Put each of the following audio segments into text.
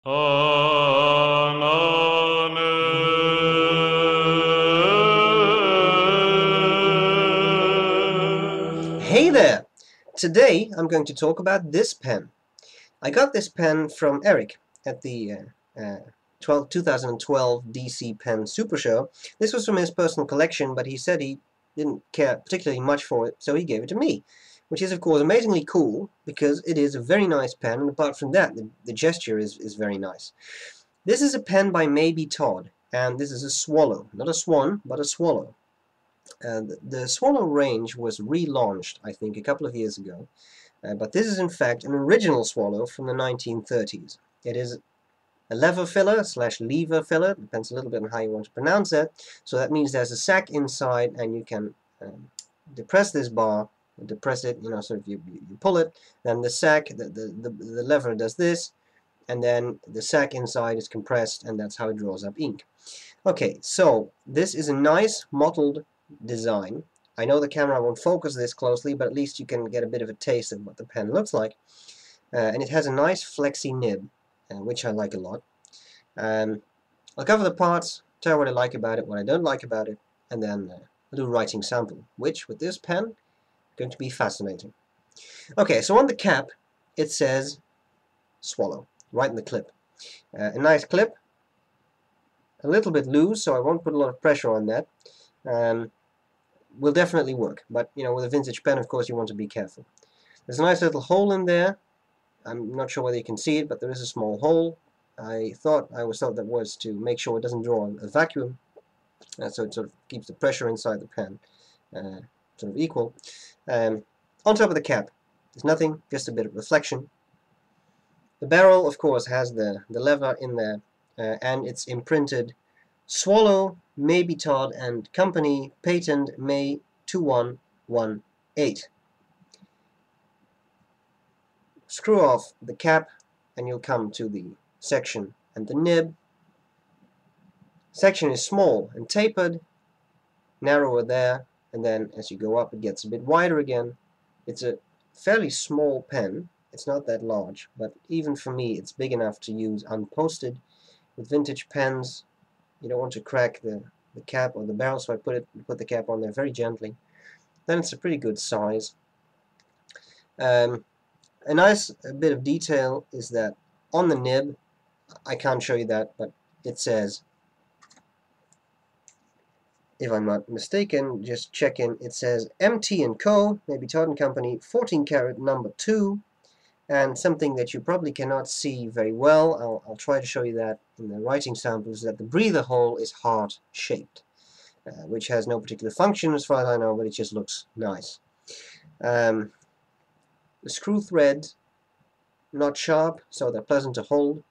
Hey there! Today I'm going to talk about this pen. I got this pen from Eric at the 2012 DC Pen Super Show. This was from his personal collection, but he said he didn't care particularly much for it, so he gave it to me. Which is, of course, amazingly cool, because it is a very nice pen, and apart from that, the gesture is very nice. This is a pen by Mabie-Todd, and this is a swallow. Not a swan, but a swallow. The Swallow range was relaunched, I think, a couple of years ago, but this is in fact an original Swallow from the 1930s. It is a lever filler / lever filler, depends a little bit on how you want to pronounce it. So that means there's a sac inside, and you can depress this bar, depress it, so if you pull it, then the sac, the lever does this, and then the sac inside is compressed, and that's how it draws up ink. Okay, so this is a nice mottled design. I know the camera won't focus this closely, but at least you can get a bit of a taste of what the pen looks like. And it has a nice flexi nib, which I like a lot. I'll cover the parts, tell you what I like about it, what I don't like about it, and then I'll do a writing sample, which with this pen is going to be fascinating. Okay, so on the cap it says Swallow, right in the clip. A nice clip, a little bit loose, so I won't put a lot of pressure on that. Will definitely work, but with a vintage pen, of course, you want to be careful. There's a nice little hole in there. I'm not sure whether you can see it, but there is a small hole. I always thought that was to make sure it doesn't draw a vacuum, so it sort of keeps the pressure inside the pen sort of equal. On top of the cap, there's nothing, just a bit of reflection. The barrel, of course, has the lever in there, and it's imprinted Swallow, Mabie-Todd and Company, patent May 2118. Screw off the cap and you'll come to the section and the nib. Section is small and tapered, narrower there, and then as you go up it gets a bit wider again. It's a fairly small pen, it's not that large, but even for me it's big enough to use unposted. With vintage pens, you don't want to crack the cap or the barrel, so I put the cap on there very gently. Then it's a pretty good size. A nice bit of detail is that on the nib, I can't show you that, but it says, if I'm not mistaken, just check in, it says MT & Co, Mabie-Todd & Company, 14 karat number 2, and something that you probably cannot see very well, I'll try to show you that in the writing sample, is that the breather hole is heart-shaped, which has no particular function as far as I know, but it just looks nice. The screw threads, not sharp, so they're pleasant to hold,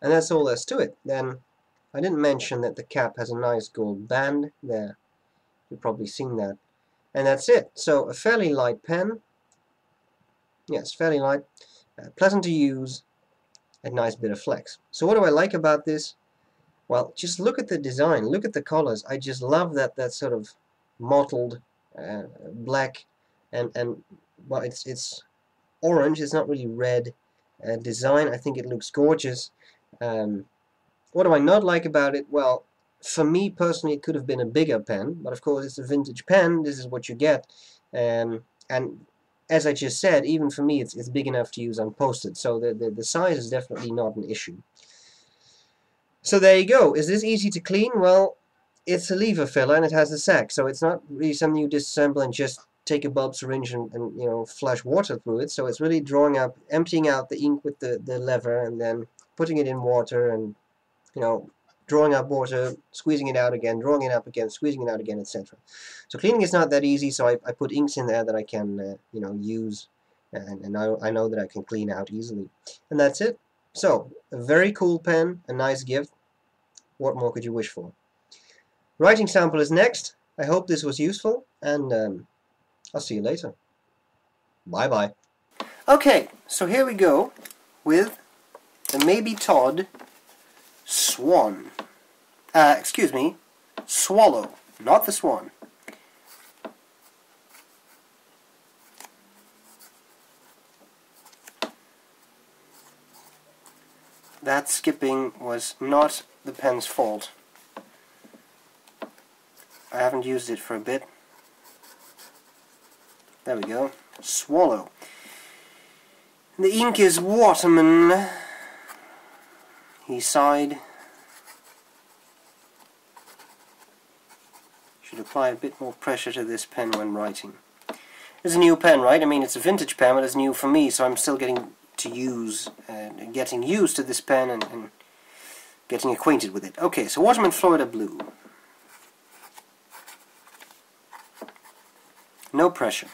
and that's all there's to it. Then, I didn't mention that the cap has a nice gold band there, you've probably seen that, and that's it. So a fairly light pen. Yes, fairly light, pleasant to use, a nice bit of flex. So what do I like about this? Well, just look at the design, look at the colors. I just love that sort of mottled black and well, it's orange. It's not really red design. I think it looks gorgeous. What do I not like about it? Well, for me personally, it could have been a bigger pen, but of course it's a vintage pen. This is what you get, and as I just said, even for me, it's big enough to use unposted, so the size is definitely not an issue. So there you go. Is this easy to clean? Well, it's a lever filler and it has a sac, so it's not really something you disassemble and just take a bulb syringe and flush water through it. So it's really drawing up, emptying out the ink with the lever, and then putting it in water, and drawing up water, squeezing it out again, drawing it up again, squeezing it out again, etc. So cleaning is not that easy, so I put inks in there that I can use, and I know that I can clean out easily. And that's it. So, a very cool pen, a nice gift. What more could you wish for? Writing sample is next. I hope this was useful, and I'll see you later. Bye-bye. Okay, so here we go with the Mabie-Todd Swan. Excuse me, Swallow, not the Swan. that skipping was not the pen's fault. I haven't used it for a bit. There we go. Swallow. The ink is Waterman. He sighed. Should apply a bit more pressure to this pen when writing. It's a new pen, right? I mean, it's a vintage pen, but it's new for me, so I'm still getting used to this pen and getting acquainted with it. Okay, so Waterman Florida Blue. No pressure.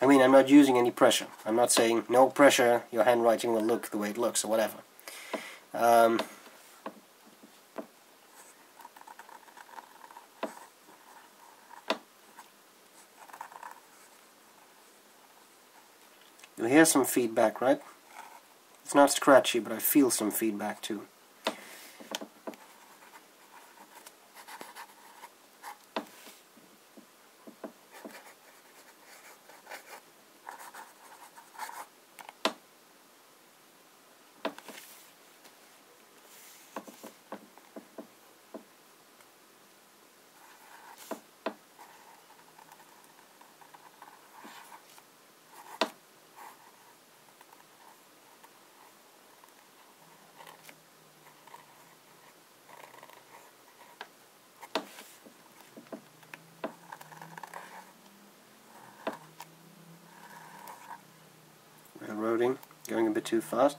I mean, I'm not using any pressure. I'm not saying no pressure, your handwriting will look the way it looks, or whatever. You'll hear some feedback, right? It's not scratchy, but I feel some feedback too. Railroading, going a bit too fast.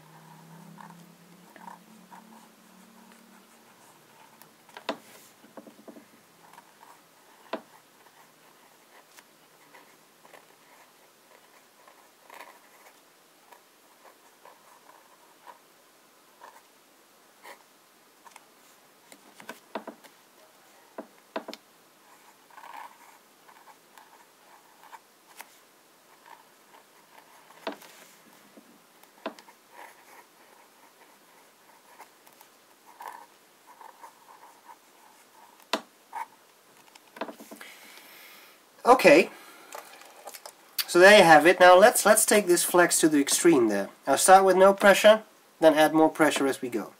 Okay, so there you have it. Now let's take this flex to the extreme there. I'll start with no pressure, then add more pressure as we go.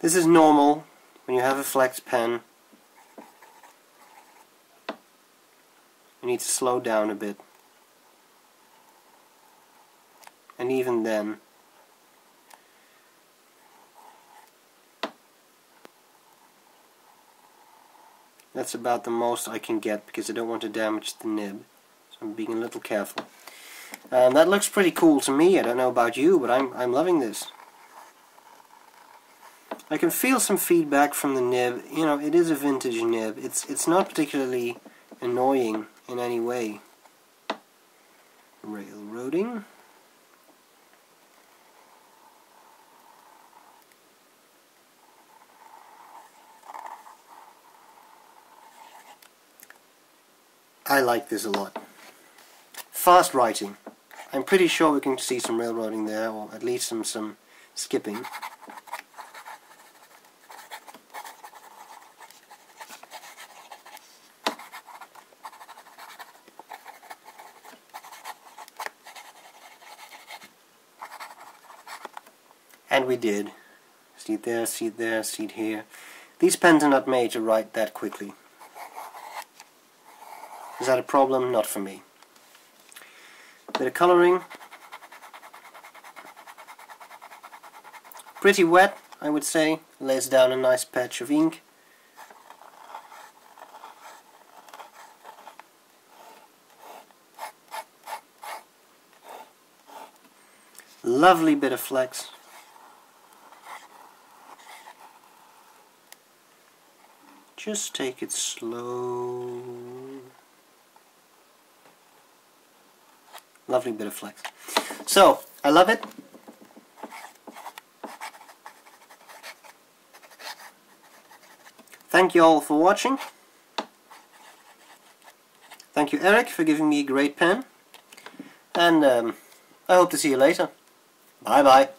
This is normal when you have a flex pen. You need to slow down a bit. And even then, that's about the most I can get because I don't want to damage the nib. So I'm being a little careful. That looks pretty cool to me. I don't know about you, but I'm loving this. I can feel some feedback from the nib. You know, it is a vintage nib. It's not particularly annoying in any way. Railroading. I like this a lot. Fast writing. I'm pretty sure we can see some railroading there, or at least some skipping. And we did. Seed there, seed here. These pens are not made to write that quickly. Is that a problem? Not for me. Bit of colouring. Pretty wet, I would say. Lays down a nice patch of ink. Lovely bit of flex. Just take it slow. Lovely bit of flex. So, I love it. Thank you all for watching. Thank you, Eric, for giving me a great pen. And I hope to see you later. Bye bye.